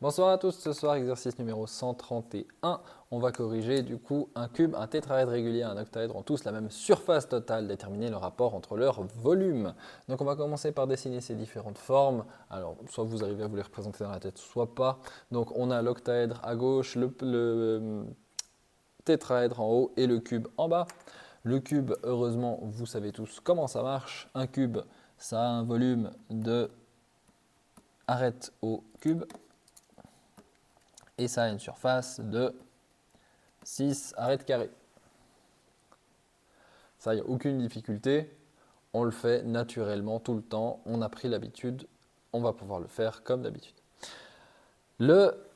Bonsoir à tous, ce soir exercice numéro 131, on va corriger du coup un cube, un tétraèdre régulier et un octaèdre ont tous la même surface totale, déterminer le rapport entre leurs volumes. Donc on va commencer par dessiner ces différentes formes, alors soit vous arrivez à vous les représenter dans la tête, soit pas. Donc on a l'octaèdre à gauche, le tétraèdre en haut et le cube en bas. Le cube, heureusement, vous savez tous comment ça marche. Un cube, ça a un volume de arête au cube. Et ça a une surface de 6 arêtes carrées. Ça, il n'y a aucune difficulté. On le fait naturellement tout le temps. On a pris l'habitude. On va pouvoir le faire comme d'habitude. Le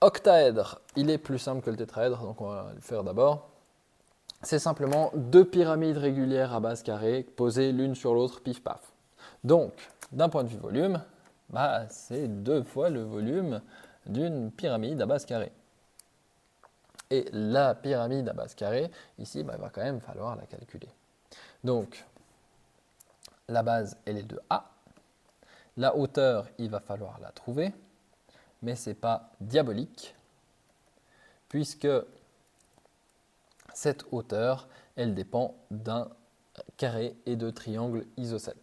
octaèdre, il est plus simple que le tétraèdre, donc on va le faire d'abord. C'est simplement deux pyramides régulières à base carrée posées l'une sur l'autre, pif paf. Donc, d'un point de vue volume, c'est 2 fois le volume d'une pyramide à base carrée. Et la pyramide à base carrée, ici, il va quand même falloir la calculer. Donc, la base, elle est de A. La hauteur, il va falloir la trouver, mais ce n'est pas diabolique, puisque cette hauteur, elle dépend d'un carré et de triangles isocèles.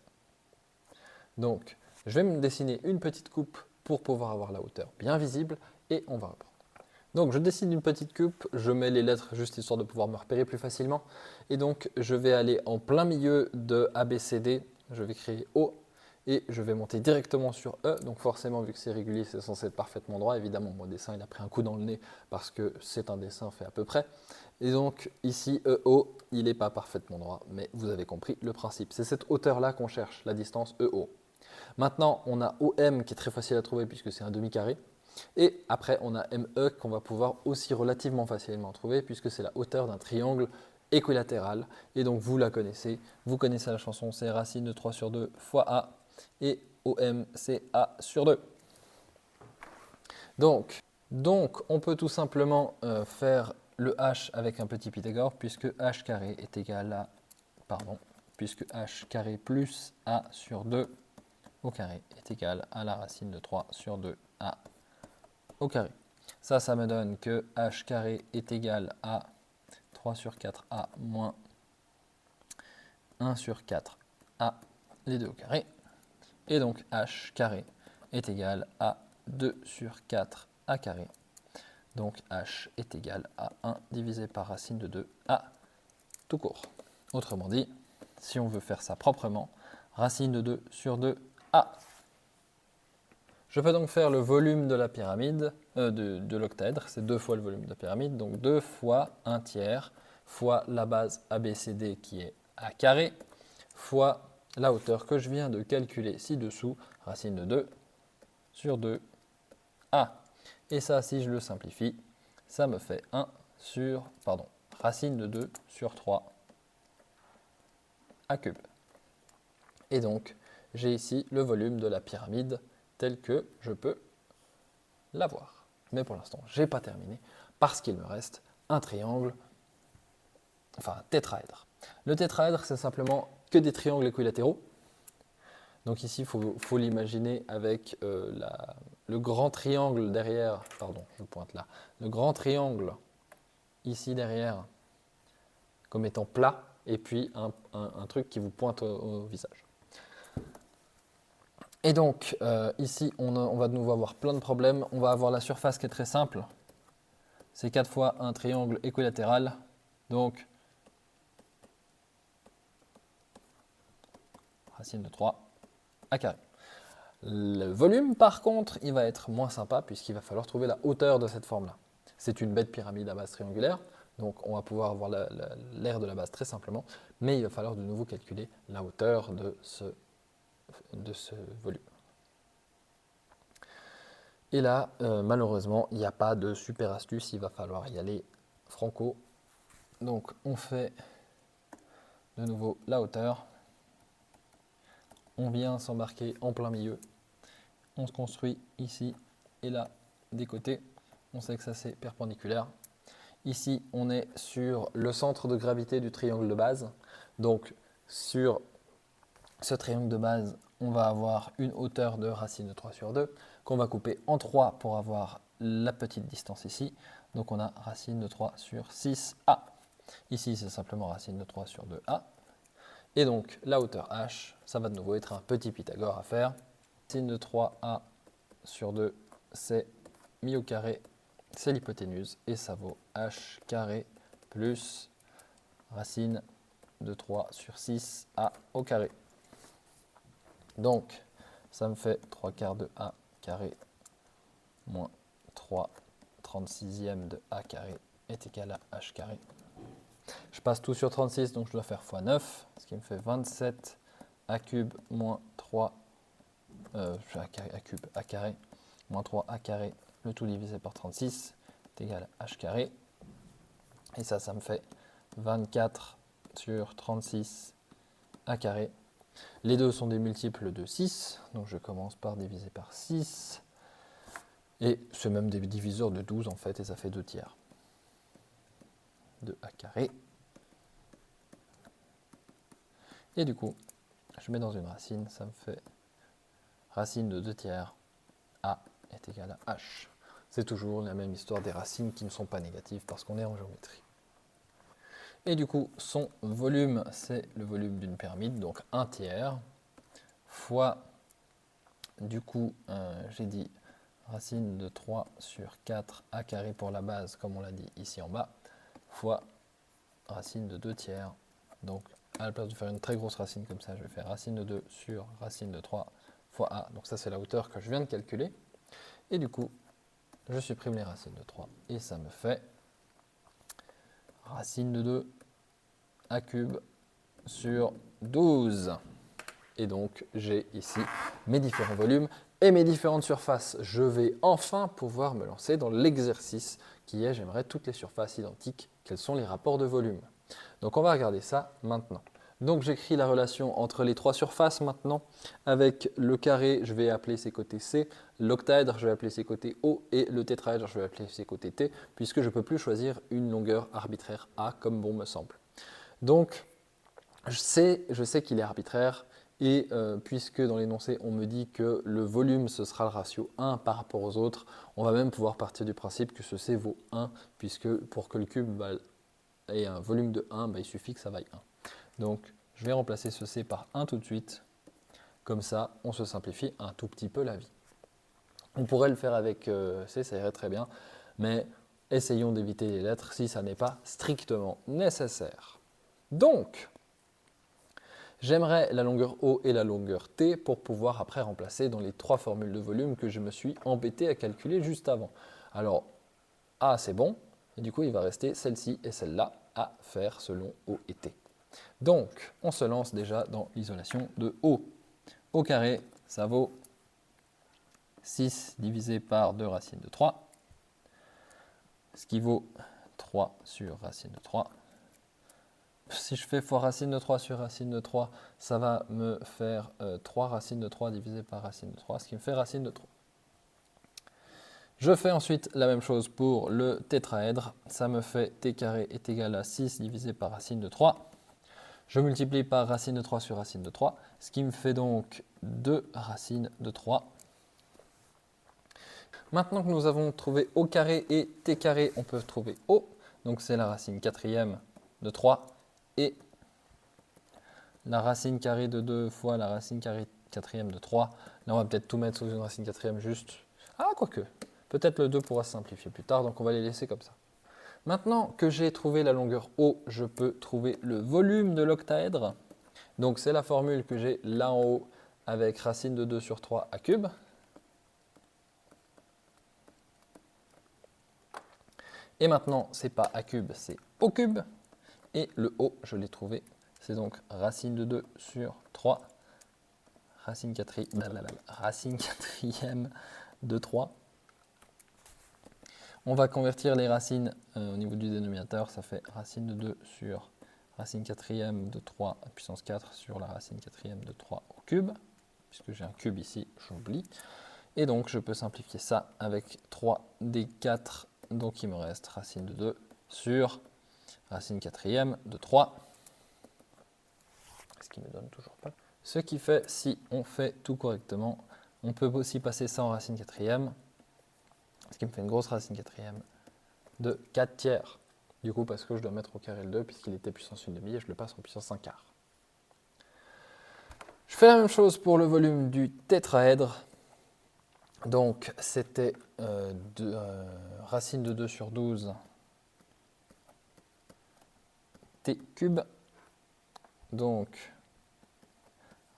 Donc, je vais me dessiner une petite coupe pour pouvoir avoir la hauteur bien visible et on va reprendre. Donc, je dessine une petite coupe, je mets les lettres juste histoire de pouvoir me repérer plus facilement. Et donc, je vais aller en plein milieu de ABCD, je vais créer O et je vais monter directement sur E. Donc, forcément, vu que c'est régulier, c'est censé être parfaitement droit. Évidemment, mon dessin, il a pris un coup dans le nez parce que c'est un dessin fait à peu près. Et donc, ici, EO, il n'est pas parfaitement droit, mais vous avez compris le principe. C'est cette hauteur-là qu'on cherche, la distance EO. Maintenant, on a OM qui est très facile à trouver puisque c'est un demi-carré. Et après, on a ME qu'on va pouvoir aussi relativement facilement trouver puisque c'est la hauteur d'un triangle équilatéral. Et donc, vous la connaissez. Vous connaissez la chanson, c'est racine de 3 sur 2 fois A. Et OM, c'est A sur 2. Donc on peut tout simplement faire le H avec un petit Pythagore puisque H carré est égal à, puisque H carré plus A sur 2 au carré est égal à la racine de 3 sur 2A au carré. Ça me donne que H carré est égal à 3 sur 4A moins 1 sur 4A, les deux au carré. Et donc H carré est égal à 2 sur 4A carré. Donc H est égal à 1 divisé par racine de 2A tout court. Autrement dit, si on veut faire ça proprement, racine de 2 sur 2A. Je peux donc faire le volume de la pyramide, de l'octaèdre, c'est 2 fois le volume de la pyramide, donc 2 fois 1 tiers, fois la base ABCD qui est A carré, fois la hauteur que je viens de calculer ci-dessous, racine de 2 sur 2A. Et ça, si je le simplifie, ça me fait racine de 2 sur 3A cube. Et donc, j'ai ici le volume de la pyramide tel que je peux l'avoir. Mais pour l'instant, je n'ai pas terminé parce qu'il me reste un triangle, enfin un tétraèdre. Le tétraèdre, c'est simplement que des triangles équilatéraux. Donc ici, il faut l'imaginer avec le grand triangle derrière, je pointe là, le grand triangle ici derrière comme étant plat et puis un truc qui vous pointe au visage. Et donc, ici, on va de nouveau avoir plein de problèmes. On va avoir la surface qui est très simple. C'est 4 fois un triangle équilatéral. Donc, racine de 3 A carré. Le volume, par contre, il va être moins sympa puisqu'il va falloir trouver la hauteur de cette forme-là. C'est une bête pyramide à base triangulaire. Donc, on va pouvoir avoir l'aire de la base très simplement. Mais il va falloir de nouveau calculer la hauteur de ce volume. Et là, malheureusement, il n'y a pas de super astuce, il va falloir y aller franco. Donc on fait de nouveau la hauteur. On vient s'embarquer en plein milieu. On se construit ici et là des côtés. On sait que ça c'est perpendiculaire. Ici, on est sur le centre de gravité du triangle de base. Donc sur ce triangle de base, on va avoir une hauteur de racine de 3 sur 2. qu'on va couper en 3 pour avoir la petite distance ici. Donc on a racine de 3 sur 6a. Ici, c'est simplement racine de 3 sur 2a. Et donc, la hauteur h, ça va de nouveau être un petit Pythagore à faire. Racine de 3a sur 2, c'est mis au carré, c'est l'hypoténuse, et ça vaut h carré plus racine de 3 sur 6a au carré. Donc, ça me fait 3 quarts de a carré moins 3 36e de a carré est égal à h carré. Je passe tout sur 36, donc je dois faire fois 9, ce qui me fait 27 a cube moins 3 a carré moins 3 a carré, le tout divisé par 36 est égal à h carré. Et ça me fait 24 sur 36 a carré. Les deux sont des multiples de 6, donc je commence par diviser par 6. Et c'est même des diviseurs de 12 en fait, et ça fait 2 tiers de a carré. Et du coup, je mets dans une racine, ça me fait racine de 2 tiers, a est égal à h. C'est toujours la même histoire des racines qui ne sont pas négatives parce qu'on est en géométrie. Et du coup, son volume, c'est le volume d'une pyramide, donc 1 tiers, fois, du coup, j'ai dit racine de 3 sur 4 a carré pour la base, comme on l'a dit ici en bas, fois racine de 2 tiers. Donc, à la place de faire une très grosse racine comme ça, je vais faire racine de 2 sur racine de 3 fois a. Donc ça, c'est la hauteur que je viens de calculer. Et du coup, je supprime les racines de 3 et ça me fait racine de 2 a cube sur 12. Et donc, j'ai ici mes différents volumes et mes différentes surfaces. Je vais enfin pouvoir me lancer dans l'exercice qui est, j'aimerais toutes les surfaces identiques. Quels sont les rapports de volume? Donc, on va regarder ça maintenant. Donc, j'écris la relation entre les trois surfaces maintenant. Avec le carré, je vais appeler ses côtés C. L'octaèdre, je vais appeler ses côtés O. Et le tétraèdre, je vais appeler ses côtés T, puisque je ne peux plus choisir une longueur arbitraire A comme bon me semble. Donc, je sais qu'il est arbitraire. Et puisque dans l'énoncé, on me dit que le volume, ce sera le ratio 1 par rapport aux autres, on va même pouvoir partir du principe que ce C vaut 1, puisque pour que le cube ait un volume de 1, il suffit que ça vaille 1. Donc, je vais remplacer ce C par 1 tout de suite. Comme ça, on se simplifie un tout petit peu la vie. On pourrait le faire avec C, ça irait très bien, mais essayons d'éviter les lettres si ça n'est pas strictement nécessaire. Donc, j'aimerais la longueur O et la longueur T pour pouvoir après remplacer dans les trois formules de volume que je me suis embêté à calculer juste avant. Alors, A c'est bon, et du coup il va rester celle-ci et celle-là à faire selon O et T. Donc, on se lance déjà dans l'isolation de O. O carré, ça vaut 6 divisé par 2 racine de 3, ce qui vaut 3 sur racine de 3. Si je fais fois racine de 3 sur racine de 3, ça va me faire 3 racines de 3 divisé par racine de 3, ce qui me fait racine de 3. Je fais ensuite la même chose pour le tétraèdre. Ça me fait t carré est égal à 6 divisé par racine de 3. Je multiplie par racine de 3 sur racine de 3, ce qui me fait donc 2 racines de 3. Maintenant que nous avons trouvé O carré et T carré, on peut trouver O. Donc c'est la racine quatrième de 3 et la racine carrée de 2 fois la racine carrée quatrième de 3. Là, on va peut-être tout mettre sous une racine quatrième juste. Ah, quoique. Peut-être le 2 pourra se simplifier plus tard, donc on va les laisser comme ça. Maintenant que j'ai trouvé la longueur O, je peux trouver le volume de l'octaèdre. Donc c'est la formule que j'ai là en haut avec racine de 2 sur 3 a cube. Et maintenant, c'est pas a cube, c'est O cube. Et le O, je l'ai trouvé, c'est donc racine de 2 sur 3, racine quatrième de 3. On va convertir les racines au niveau du dénominateur, ça fait racine de 2 sur racine quatrième de 3 à puissance 4 sur la racine quatrième de 3 au cube, puisque j'ai un cube ici, j'oublie. Et donc, je peux simplifier ça avec 3d4, donc il me reste racine de 2 sur racine quatrième de 3, ce qui ne me donne toujours pas. Ce qui fait, si on fait tout correctement, On peut aussi passer ça en racine quatrième, ce qui me fait une grosse racine quatrième de 4 tiers. Du coup, parce que je dois mettre au carré le 2, puisqu'il était puissance 1/2, et je le passe en puissance 1/4. Je fais la même chose pour le volume du tétraèdre. Donc, c'était racine de 2 sur 12 t cube. Donc,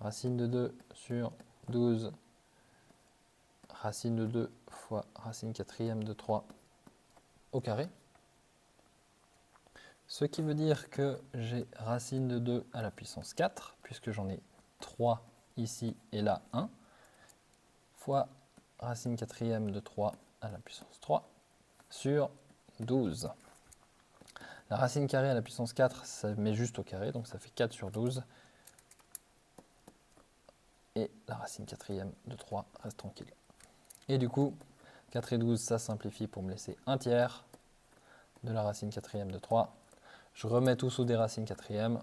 racine de 2 sur 12, racine de 2 fois racine quatrième de 3 au carré. Ce qui veut dire que j'ai racine de 2 à la puissance 4, puisque j'en ai 3 ici et là 1, fois racine quatrième de 3 à la puissance 3 sur 12. La racine carrée à la puissance 4, ça met juste au carré, donc ça fait 4 sur 12. Et la racine quatrième de 3 reste tranquille. Et du coup, 4 et 12, ça simplifie pour me laisser 1 tiers de la racine quatrième de 3. Je remets tout sous des racines quatrièmes.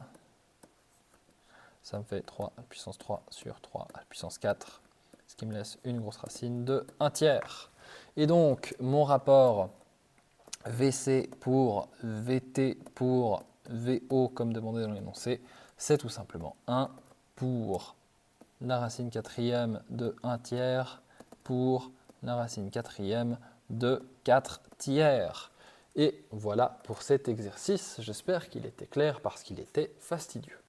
Ça me fait 3 à la puissance 3 sur 3 à la puissance 4, ce qui me laisse une grosse racine de 1 tiers. Et donc, mon rapport VC pour VT pour VO, comme demandé dans l'énoncé, c'est tout simplement 1 pour la racine quatrième de 1 tiers pour la racine quatrième de 4 tiers. Et voilà pour cet exercice. J'espère qu'il était clair parce qu'il était fastidieux.